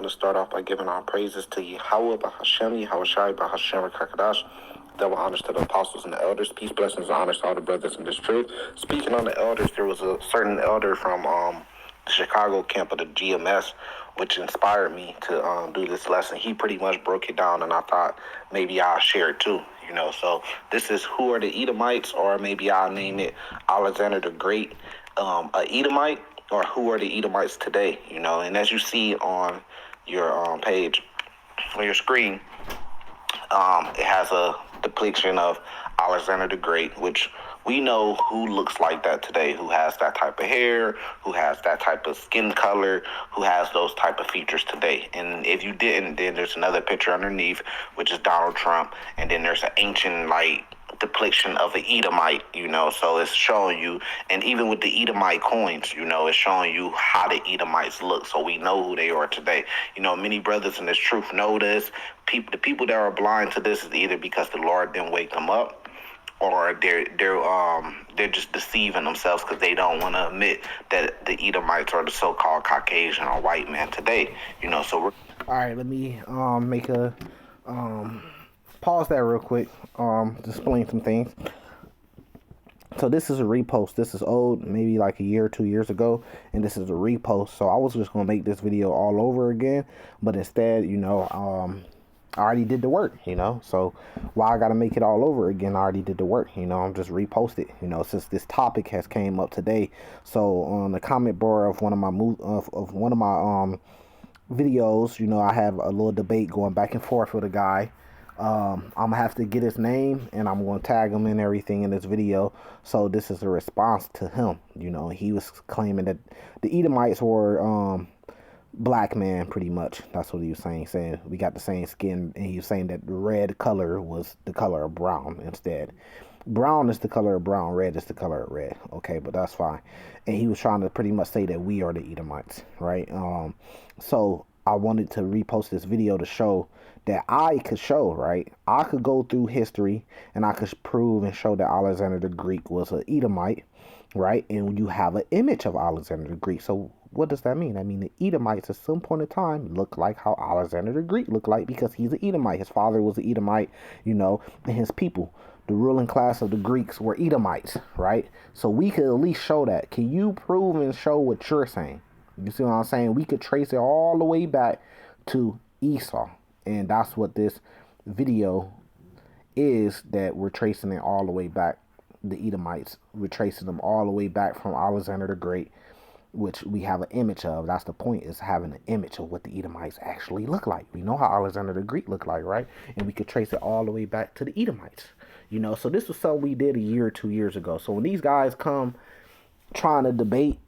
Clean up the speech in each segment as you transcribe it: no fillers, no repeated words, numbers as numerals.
want to start off by giving our praises to Yahweh Bahashem, Yahushai Bahashem Kakadash. Double honors to the apostles and the elders. Peace, blessings, and honors to all the brothers in this truth. Speaking on the elders, there was a certain elder from the Chicago camp of the GMS, which inspired me to do this lesson. He pretty much broke it down, and I thought maybe I'll share it too. So this is Who Are the Edomites, or maybe I'll name it Alexander the Great, a Edomite, or Who Are the Edomites Today. And as you see on your page, on your screen, it has a depiction of Alexander the Great, which we know who looks like that today, who has that type of hair, who has that type of skin color, who has those type of features today. And if you didn't, then there's another picture underneath, which is Donald Trump, and then there's an ancient depiction of an Edomite, so it's showing you, and even with the Edomite coins, it's showing you how the Edomites look, so we know who they are today. Many brothers in this truth know this. The people that are blind to this is either because the Lord didn't wake them up, or they're just deceiving themselves because they don't want to admit that the Edomites are the so-called Caucasian or white man today. So we're all right. Let me make a pause that real quick. To explain some things. So this is a repost. This is old, maybe like a year or 2 years ago, and this is a repost. So I was just gonna make this video all over again, but instead, I already did the work, so why I gotta make it all over again? I already did the work, I'm just repost it, since this topic has came up today. So on the comment board of one of my videos, I have a little debate going back and forth with a guy. I'm gonna have to get his name, and I'm gonna tag him in everything in this video. So this is a response to him. He was claiming that the Edomites were black man, pretty much. That's what he was saying we got the same skin, and he was saying that the red color was the color of brown instead. Brown is the color of brown, red is the color of red. Okay, but that's fine. And he was trying to pretty much say that we are the Edomites, right? So I wanted to repost this video to show that I could show, right? I could go through history and I could prove and show that Alexander the Greek was an Edomite, right? And you have an image of Alexander the Greek. So what does that mean? I mean, the Edomites at some point in time look like how Alexander the Greek looked like, because he's an Edomite. His father was an Edomite, and his people, the ruling class of the Greeks, were Edomites, right? So we could at least show that. Can you prove and show what you're saying? You see what I'm saying? We could trace it all the way back to Esau. And that's what this video is, that we're tracing it all the way back. The Edomites, we're tracing them all the way back from Alexander the Great, which we have an image of. That's the point, is having an image of what the Edomites actually look like. We know how Alexander the Greek looked like, right? And we could trace it all the way back to the Edomites. So this was something we did a year or 2 years ago. So when these guys come trying to debate,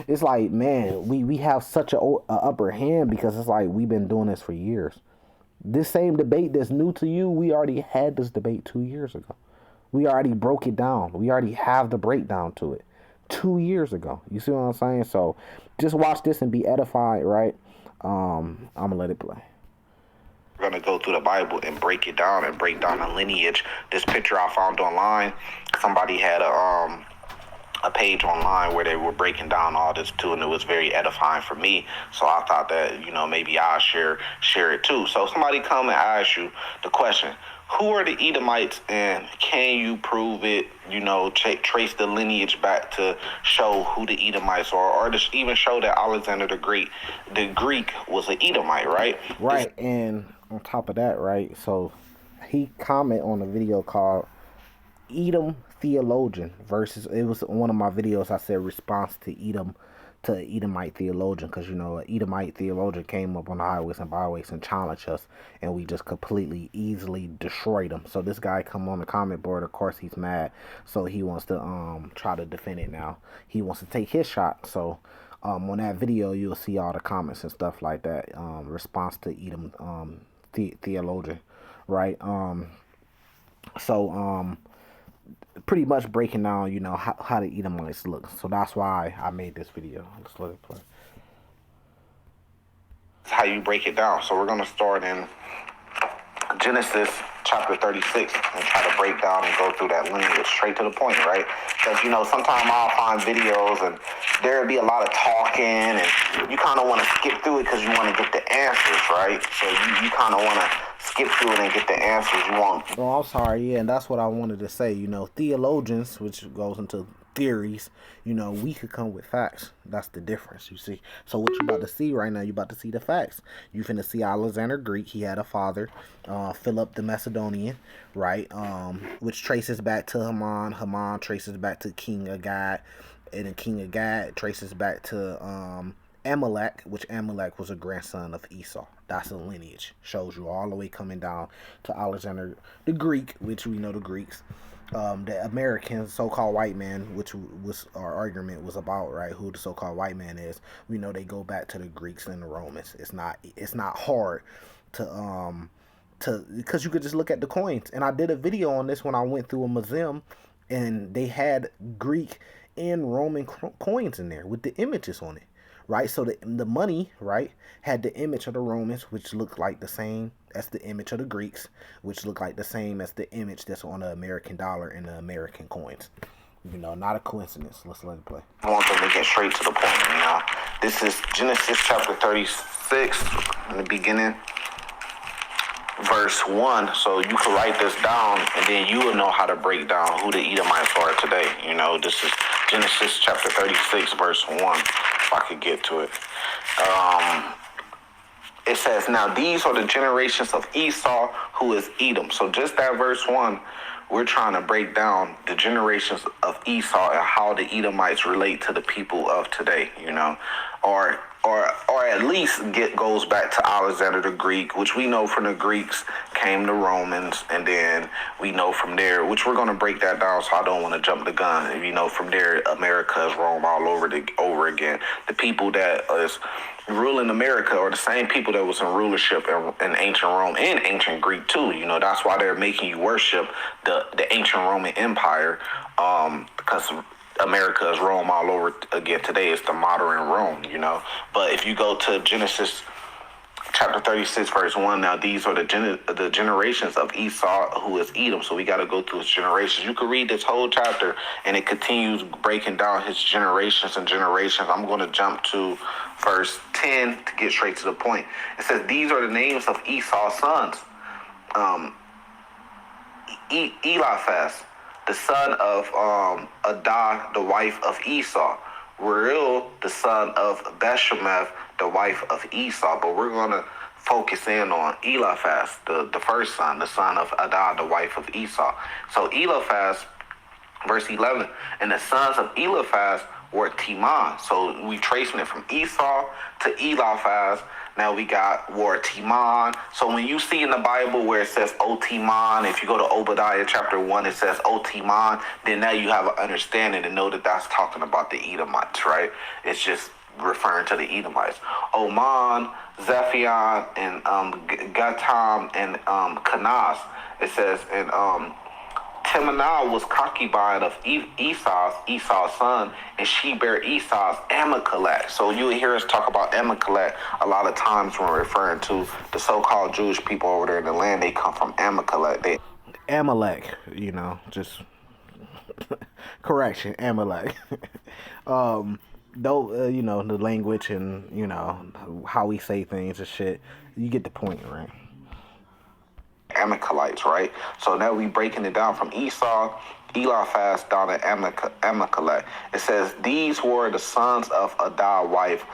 it's like, man, we have such a upper hand, because it's like we've been doing this for years. This same debate that's new to you, we already had this debate 2 years ago. We already broke it down. We already have the breakdown to it 2 years ago. You see what I'm saying? So just watch this and be edified, right? I'm gonna let it play. We're going to go through the Bible and break it down and break down the lineage. This picture I found online, somebody had a page online where they were breaking down all this too, and it was very edifying for me. So I thought that, maybe I'll share it too. So somebody come and ask you the question, who are the Edomites, and can you prove it, trace the lineage back to show who the Edomites are, or just even show that Alexander the Greek was an Edomite, right? Right, and on top of that, right, so he comment on a video called Edom Theologian versus, it was one of my videos, I said response to Edomite theologian, because an Edomite theologian came up on the highways and byways and challenged us, and we just completely easily destroyed him. So this guy come on the comment board, of course he's mad, so he wants to try to defend it now. He wants to take his shot. So on that video you'll see all the comments and stuff like that, response to Edom theologian, right? Pretty much breaking down, how the Edomites look. So that's why I made this video. Let's let it play. How you break it down. So we're going to start in Genesis chapter 36 and try to break down and go through that lineage straight to the point, right? Because, sometimes I'll find videos and there'll be a lot of talking and you kind of want to skip through it because you want to get the answers, right? So you kind of want to skip through it and get the answers you want. Oh, I'm sorry. Yeah, and that's what I wanted to say. Theologians, which goes into theories, we could come with facts. That's the difference, you see. So what you about to see right now, you about to see the facts. You finna see Alexander Greek. He had a father, Philip the Macedonian, right? Which traces back to Haman. Haman traces back to King Agag. And the King Agag traces back to Amalek, which Amalek was a grandson of Esau. That's a lineage. Shows you all the way coming down to Alexander the Greek, which we know the Greeks. The American so-called white man, which was our argument was about, right? Who the so-called white man is. We know they go back to the Greeks and the Romans. It's not hard to because you could just look at the coins. And I did a video on this when I went through a museum, and they had Greek and Roman coins in there with the images on it. Right, so the money, right, had the image of the Romans, which looked like the same as the image of the Greeks, which looked like the same as the image that's on the American dollar and the American coins. Not a coincidence. Let's let it play. I want them to get straight to the point, This is Genesis chapter 36, in the beginning, verse 1. So you can write this down, and then you will know how to break down who the Edomites are today. This is Genesis chapter 36, verse 1. If I could get to it. It says, now these are the generations of Esau, who is Edom. So just that verse 1, we're trying to break down the generations of Esau and how the Edomites relate to the people of today, or at least goes back to Alexander the Greek, which we know from the Greeks came the Romans, and then we know from there, which we're going to break that down, so I don't want to jump the gun. From there, America is Rome all over again. The people that is ruling America are the same people that was in rulership in ancient Rome and ancient Greek too. That's why they're making you worship the ancient Roman Empire, because America is Rome all over again today. It's the modern Rome, But if you go to Genesis chapter 36, verse 1, now these are the generations of Esau, who is Edom. So we got to go through his generations. You can read this whole chapter, and it continues breaking down his generations and generations. I'm going to jump to verse 10 to get straight to the point. It says, these are the names of Esau's sons. Eliphaz, the son of Adah, the wife of Esau. Reuel, the son of Beshemeth, the wife of Esau. But we're going to focus in on Eliphaz, the first son, the son of Adah, the wife of Esau. So Eliphaz, verse 11, and the sons of Eliphaz were Teman. So we tracing it from Esau to Eliphaz. Now we got war Teman. So when you see in the Bible where it says O Teman, if you go to Obadiah chapter 1, it says O Teman, then now you have an understanding and know that that's talking about the Edomites, right? It's just referring to the Edomites. Oman, Zephion, and Gatam, and Kanaz. It says, and Timnah was concubine of Esau's son, and she bare Esau's Amalek. So you hear us talk about Amalek a lot of times when we're referring to the so-called Jewish people over there in the land. They come from Amalek. Amalek, just correction, Amalek. Though, the language and, how we say things and shit, you get the point, right? Amalekites, right? So now we breaking it down from Esau, Eliphaz down to Amalek. It says these were the sons of Adah's wife,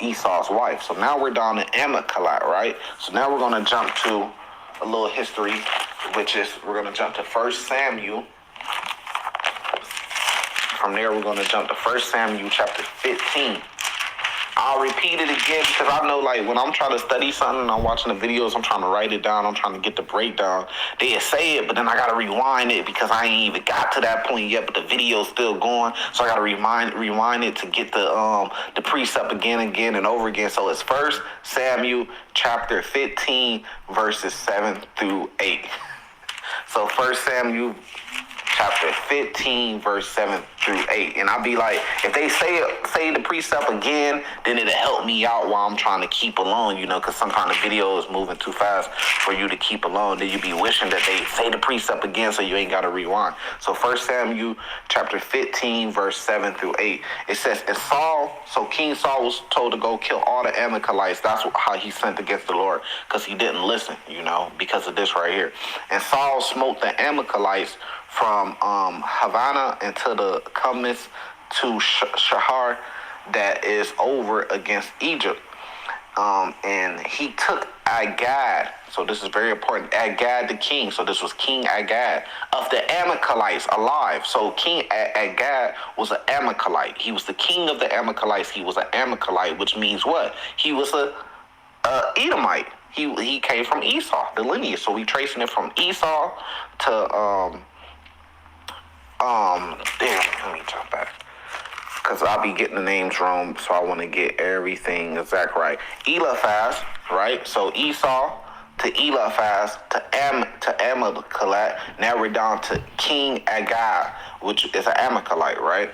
Esau's wife. So now we're down to Amalek, right? So now we're going to jump to a little history, which is we're going to jump to 1 Samuel. From there, we're going to jump to 1 Samuel chapter 15. I'll repeat it again because I know, like, when I'm trying to study something and I'm watching the videos, I'm trying to write it down, I'm trying to get the breakdown. They say it, but then I got to rewind it because I ain't even got to that point yet, but the video's still going. So I got to rewind it to get the precept again and over again. So it's 1 Samuel chapter 15, verses 7 through 8. So 1 Samuel chapter 15, verse 7 through 8. And I'll be like, if they say the precept again, then it'll help me out while I'm trying to keep along, because sometimes the video is moving too fast for you to keep along. Then you be wishing that they say the precept again so you ain't got to rewind. So 1 Samuel chapter 15, verse 7 through 8. It says, so King Saul was told to go kill all the Amalekites. That's how he sinned against the Lord, because he didn't listen, because of this right here. And Saul smote the Amalekites from Havana into the Cummins to Shahar, that is over against Egypt. And he took Agag. So this is very important. Agag the king. So this was King Agag of the Amalekites alive. So King Agag was an Amalekite. He was the king of the Amalekites. He was an Amalekite, which means what? He was a Edomite. He came from Esau, the lineage. So we tracing it from Esau to let me jump back, because I'll be getting the names wrong, so I want to get everything exact right. Eliphaz, right? So Esau to Eliphaz to Amalekite. Now we're down to King Agag, which is an Amalekite, right?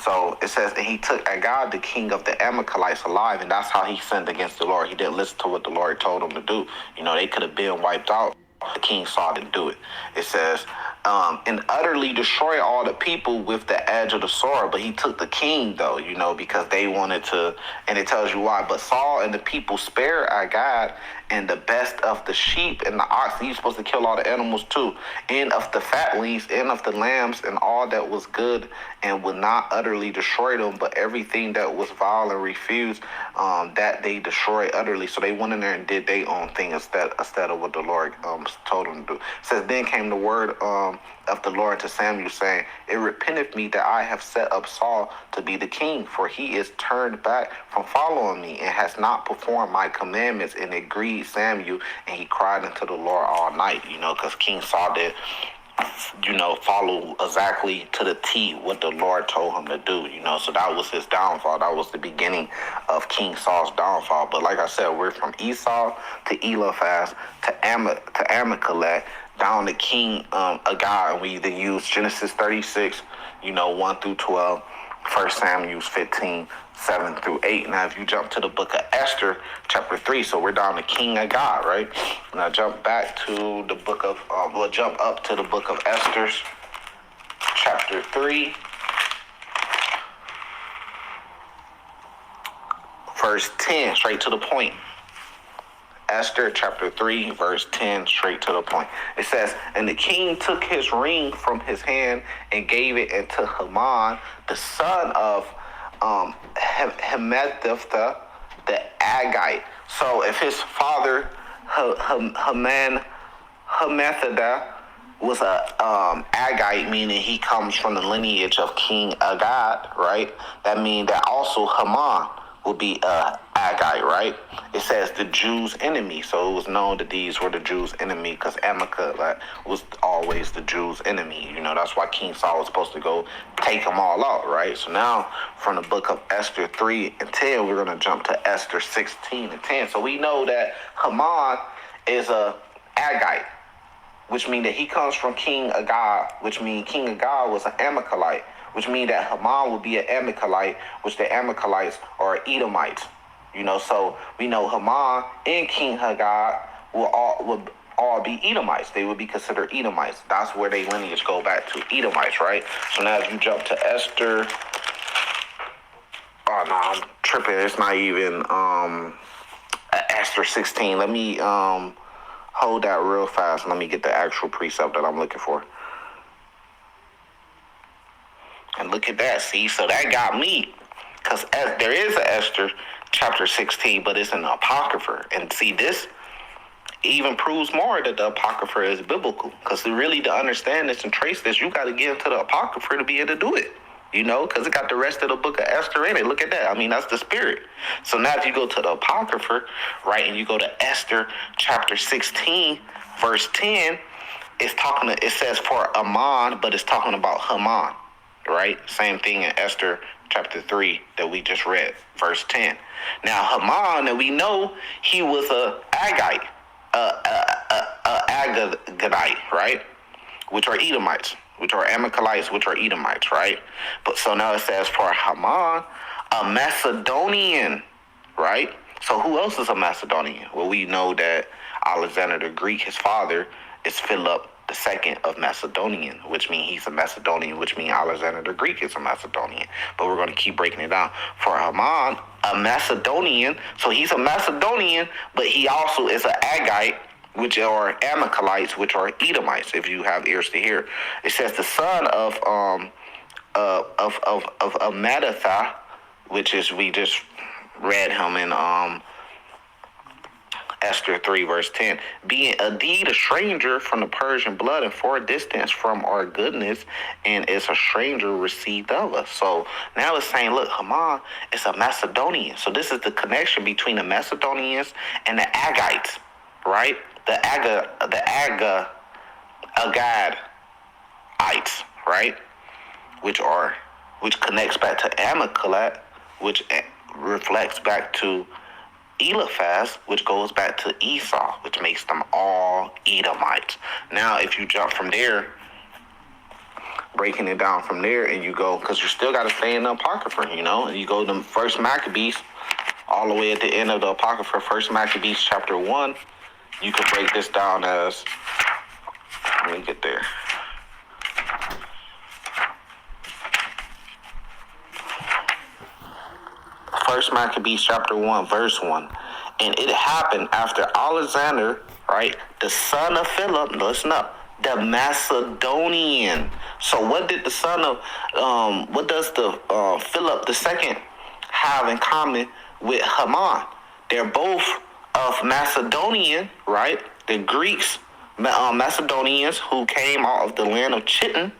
So it says, and he took Agag, the king of the Amalekites, alive, and that's how he sinned against the Lord. He didn't listen to what the Lord told him to do. They could have been wiped out. The king saw didn't do it. It says, and utterly destroy all the people with the edge of the sword. But he took the king, though, because they wanted to, and it tells you why. But Saul and the people spared Agag and the best of the sheep and the oxen. He's supposed to kill all the animals too, and of the fatlings, and of the lambs, and all that was good, and would not utterly destroy them, but everything that was vile and refused, that they destroy utterly. So they went in there and did their own thing instead of what the Lord told them to do. It says, then came the word of the Lord to Samuel, saying, it repenteth me that I have set up Saul to be the king, for he is turned back from following me, and has not performed my commandments. And it grieved Samuel, and he cried unto the Lord all night, because King Saul did, follow exactly to the T what the Lord told him to do, So that was his downfall. That was the beginning of King Saul's downfall. But like I said, we're from Esau to Eliphaz to Amalekite, down to King Agag, and we either use Genesis 36, 1 through 12, 1 Samuel 15, 7 through 8. Now, if you jump to the book of Esther, chapter 3, so we're down to King Agag, right? Now, jump back to the book of, jump up to the book of Esther, chapter 3, verse 10, straight to the point. Esther chapter 3, verse 10, straight to the point. It says, and the king took his ring from his hand and gave it unto Haman, the son of Hammedatha, the Agite. So if his father, Hammedatha, was a Agite, meaning he comes from the lineage of King Agag, right? That means that also Haman would be Agite, right? It says the Jews' enemy. So it was known that these were the Jews' enemy, because Amalekite was always the Jews' enemy. That's why King Saul was supposed to go take them all out, right? So now from the book of Esther 3 and 10, we're going to jump to Esther 16 and 10. So we know that Haman is a Agite, which means that he comes from King Agag, which means King Agag was an Amalekite, which means that Haman would be an Amalekite, which the Amalekites are Edomites. So we know Haman and King Agag would all be Edomites. They would be considered Edomites. That's where their lineage go back to, Edomites, right? So now if you jump to Esther, oh no, I'm tripping. It's not even Esther 16. Let me hold that real fast. Let me get the actual precept that I'm looking for. And look at that, see? So that got me. Because there is an Esther chapter 16, but it's an Apocrypha. And see, this even proves more that the Apocrypha is biblical. Because really, to understand this and trace this, you got to get into the Apocrypha to be able to do it. Because it got the rest of the book of Esther in it. Look at that. I mean, that's the spirit. So now if you go to the Apocrypha, right, and you go to Esther chapter 16, verse 10, it says for Ammon, but it's talking about Haman. Right? Same thing in Esther chapter 3 that we just read, verse 10. Now, Haman, and we know he was a Agagite, Agadite, right? Which are Edomites. which are Amalekites, which are Edomites, right? But so now it says for Haman, a Macedonian, right? So who else is a Macedonian? Well, we know that Alexander the Greek, his father, is Philip the second of Macedonian, which means he's a Macedonian, which means Alexander the Greek is a Macedonian. But we're going to keep breaking it down. For Haman, a Macedonian, so he's a Macedonian, but he also is an Agite, which are Amalekites, which are Edomites, if you have ears to hear. It says the son of Mattatha, which is, we just read him in Esther 3, verse 10, being indeed a stranger from the Persian blood and far distance from our goodness, and is a stranger received of us. So now it's saying, look, Haman is a Macedonian. So this is the connection between the Macedonians and the Agites, right? The Agadites, right? Which connects back to Amalek, which reflects back to Eliphaz, which goes back to Esau, which makes them all Edomites. Now, if you jump from there, breaking it down from there, and you go, because you still got to stay in the Apocrypha, and you go to First Maccabees, all the way at the end of the Apocrypha, First Maccabees chapter 1, you could break this down as, let me get there. First Maccabees chapter 1, verse 1. And it happened after Alexander, right, the son of Philip, listen up, the Macedonian. So what did the son of, what does the Philip the second have in common with Haman? They're both of Macedonian, right? The Greeks, Macedonians who came out of the land of Chittim,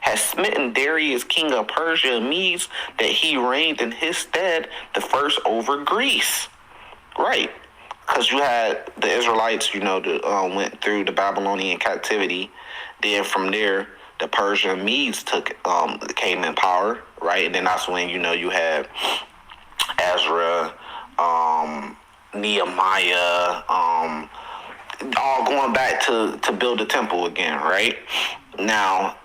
had smitten Darius, king of Persia and Medes, that he reigned in his stead the first over Greece. Right. Because you had the Israelites, went through the Babylonian captivity. Then from there, the Persian Medes came in power, right? And then that's when, you had Ezra, Nehemiah, all going back to build the temple again, right? Now,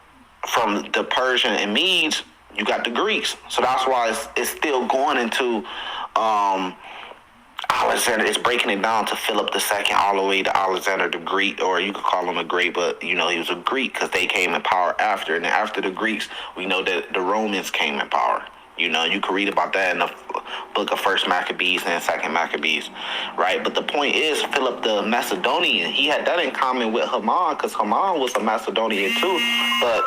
from the Persian and Medes, you got the Greeks. So that's why it's still going into Alexander. It's breaking it down to Philip II all the way to Alexander the Greek, or you could call him a Greek, but he was a Greek because they came in power after. And then after the Greeks, we know that the Romans came in power. You can read about that in the book of First Maccabees and Second Maccabees, right? But the point is, Philip the Macedonian, he had that in common with Haman, because Haman was a Macedonian too, but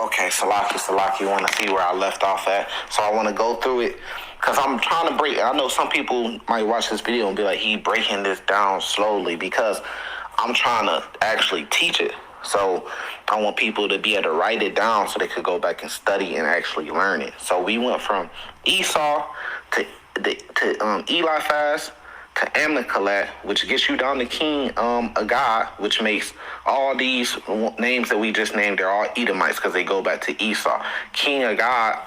okay, Salaki, you want to see where I left off at? So I want to go through it, because I'm trying to break. I know some people might watch this video and be like, he breaking this down slowly, because I'm trying to actually teach it. So I want people to be able to write it down so they could go back and study and actually learn it. So we went from Esau to Eliphaz to Amalek, which gets you down to King Agag, which makes all these names that we just named, they're all Edomites because they go back to Esau. King Agag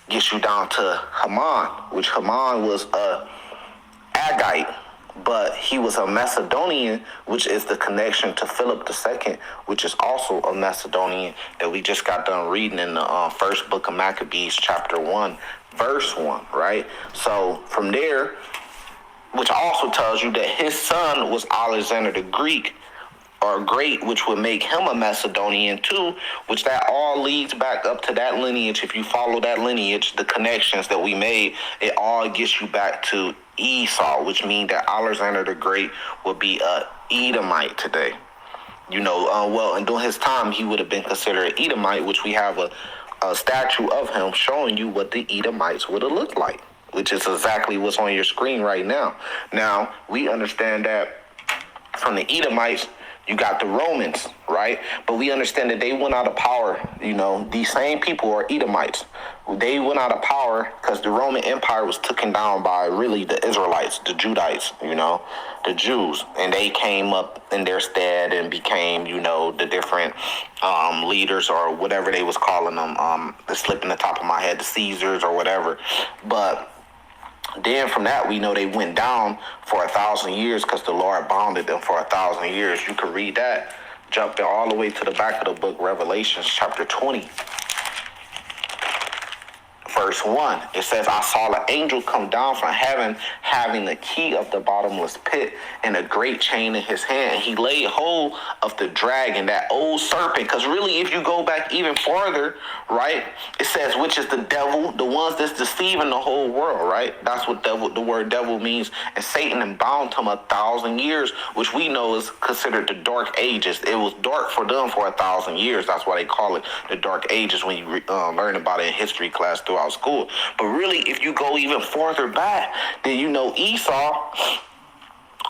gets you down to Haman, which Haman was a Agite, but he was a Macedonian, which is the connection to Philip II, which is also a Macedonian that we just got done reading in the first book of Maccabees, chapter 1, verse 1, right? So from there, which also tells you that his son was Alexander the Greek, or Great, which would make him a Macedonian too, which that all leads back up to that lineage. If you follow that lineage, the connections that we made, it all gets you back to Esau, which means that Alexander the Great would be a Edomite today. And during his time, he would have been considered an Edomite, which we have a statue of him showing you what the Edomites would have looked like, which is exactly what's on your screen right now. Now, we understand that from the Edomites, you got the Romans, right? But we understand that they went out of power. These same people are Edomites. They went out of power because the Roman Empire was taken down by really the Israelites, the Judites, the Jews. And they came up in their stead and became, the different leaders or whatever they was calling them. It's slipping the top of my head, the Caesars or whatever. But Then from that, we know they went down for 1,000 years because the Lord bounded them for 1,000 years. You can read that. Jump there all the way to the back of the book, Revelation chapter 20. Verse 1, it says, I saw an angel come down from heaven, having the key of the bottomless pit and a great chain in his hand. And he laid hold of the dragon, that old serpent. Because really, if you go back even farther, right, it says, which is the devil, the ones that's deceiving the whole world, right? That's what the word devil means. And Satan and bound him 1,000 years, which we know is considered the dark ages. It was dark for them for 1,000 years. That's why they call it the dark ages when you learn about it in history class throughout school. But really, if you go even farther back, then you know Esau,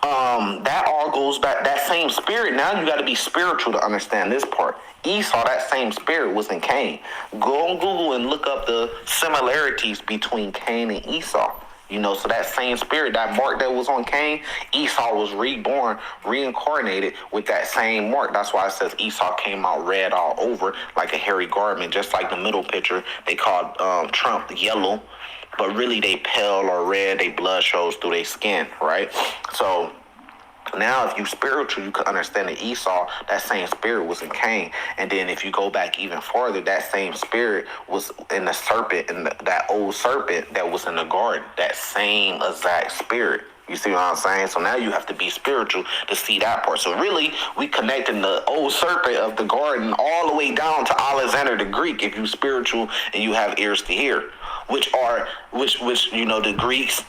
that all goes back, that same spirit. Now you got to be spiritual to understand this part. Esau, that same spirit was in Cain. Go on Google and look up the similarities between Cain and Esau. You know, so that same spirit, that mark that was on Cain, Esau was reborn, reincarnated with that same mark. That's why it says Esau came out red all over like a hairy garment, just like the middle picture. They called Trump yellow, but really they pale or red. They blood shows through their skin, right? So now, if you spiritual, you can understand that Esau, that same spirit was in Cain. And then if you go back even farther, that same spirit was in the serpent, in that old serpent that was in the garden, that same exact spirit. You see what I'm saying? So now you have to be spiritual to see that part. So really, we connecting the old serpent of the garden all the way down to Alexander the Greek, if you spiritual and you have ears to hear, which you know, the Greeks,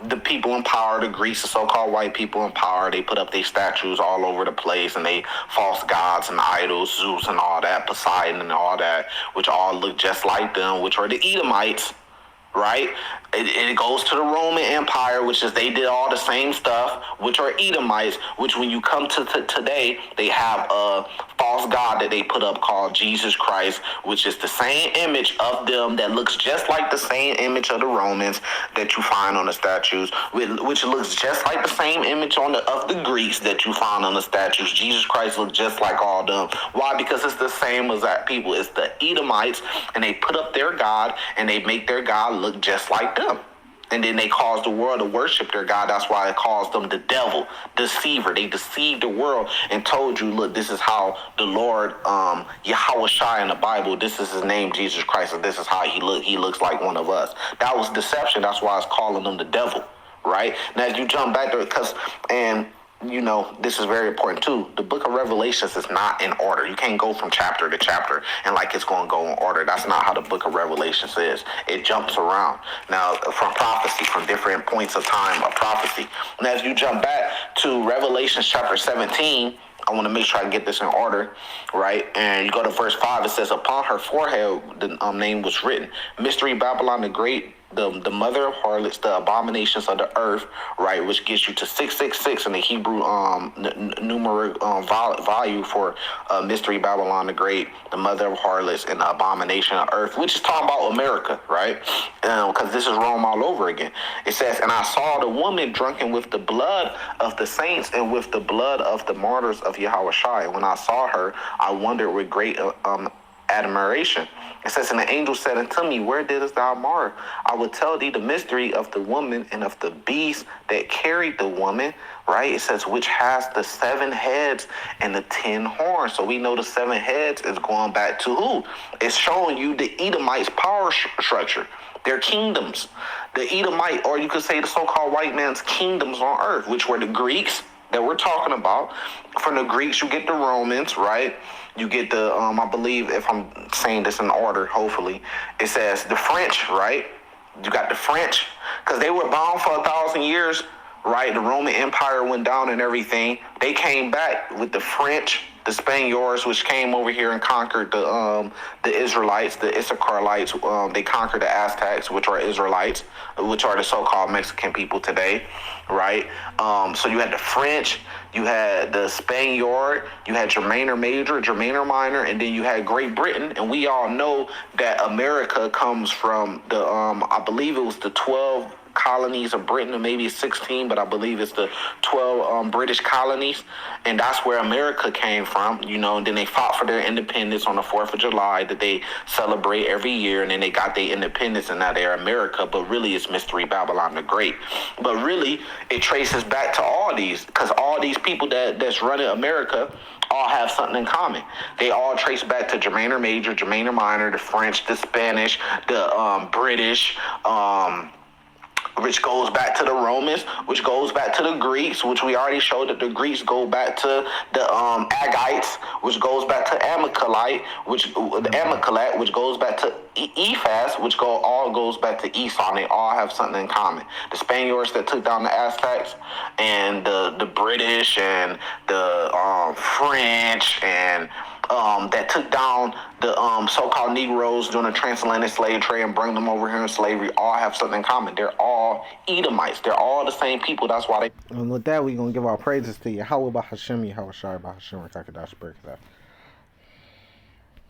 the people in power, the Greeks, the so-called white people in power, they put up their statues all over the place, and they false gods and idols, Zeus and all that, Poseidon and all that, which all look just like them, which are the Edomites, right? It goes to the Roman Empire, which is they did all the same stuff, which are Edomites, which when you come to today, they have a false god that they put up called Jesus Christ, which is the same image of them that looks just like the same image of the Romans that you find on the statues, which looks just like the same image of the Greeks that you find on the statues. Jesus Christ looks just like all them. Why? Because it's the same as that people. It's the Edomites, and they put up their god, and they make their god look just like them. And then they caused the world to worship their God. That's why it calls them the devil, deceiver. They deceived the world and told you, look, this is how the Lord, Yahweh Shai in the Bible, this is his name, Jesus Christ, and this is how he looks like one of us. That was deception. That's why it's calling them the devil, right? Now, if you jump back there, and you know, this is very important too. The book of Revelations is not in order. You can't go from chapter to chapter and like it's going to go in order. That's not how the book of Revelations is. It jumps around. Now, from prophecy, from different points of time of prophecy. Now, as you jump back to Revelation chapter 17, I want to make sure I get this in order, right? And you go to verse 5, it says, upon her forehead, the name was written, Mystery Babylon the Great, the mother of harlots, the abominations of the earth, right, which gets you to 666 in the Hebrew numeric value for Mystery Babylon the Great, the mother of harlots, and the abomination of earth, which is talking about America, right? Because this is Rome all over again. It says, and I saw the woman drunken with the blood of the saints and with the blood of the martyrs of Yahweh Shai. When I saw her, I wondered with great admiration. It says, and the angel said unto me, where didst thou mark? I will tell thee the mystery of the woman and of the beast that carried the woman, right? It says, which has the 7 heads and the 10 horns. So we know the 7 heads is going back to who? It's showing you the Edomites' power structure, their kingdoms. The Edomite, or you could say the so-called white man's kingdoms on earth, which were the Greeks that we're talking about. From the Greeks, you get the Romans, right? You get the, I believe, if I'm saying this in order, hopefully, it says the French, right? You got the French, because they were bound for 1,000 years, right? The Roman Empire went down and everything. They came back with the French, the Spaniards, which came over here and conquered the Israelites, the Issacharites. They conquered the Aztecs, which are Israelites, which are the so-called Mexican people today, right? So you had the French, you had the Spaniard, you had Germaner Major, Germaner Minor, and then you had Great Britain. And we all know that America comes from the, I believe it was the 12 colonies of Britain, or maybe 16, but I believe it's the 12 British colonies, and that's where America came from, you know. And then they fought for their independence on the 4th of July that they celebrate every year, and then they got their independence, and now they're America. But really, it's Mystery Babylon the Great. But really, it traces back to all these, because all these people that's running America all have something in common. They all trace back to Germaner Major, Germaner Minor, the French, the Spanish, the British, which goes back to the Romans, which goes back to the Greeks, which we already showed that the Greeks go back to the Agites, which goes back to Amicalite, which goes back to Ephas, which all goes back to Esau. They all have something in common. The Spaniards that took down the Aztecs, and the British, and the French, and that took down the so-called Negroes during the transatlantic slave trade and bring them over here in slavery, all have something in common. They're all Edomites. They're all the same people. That's why they... And with that, we're going to give our praises to Yahweh Bahashem, Yahweh Shai Bahashem, Rakakadash, Barakadash.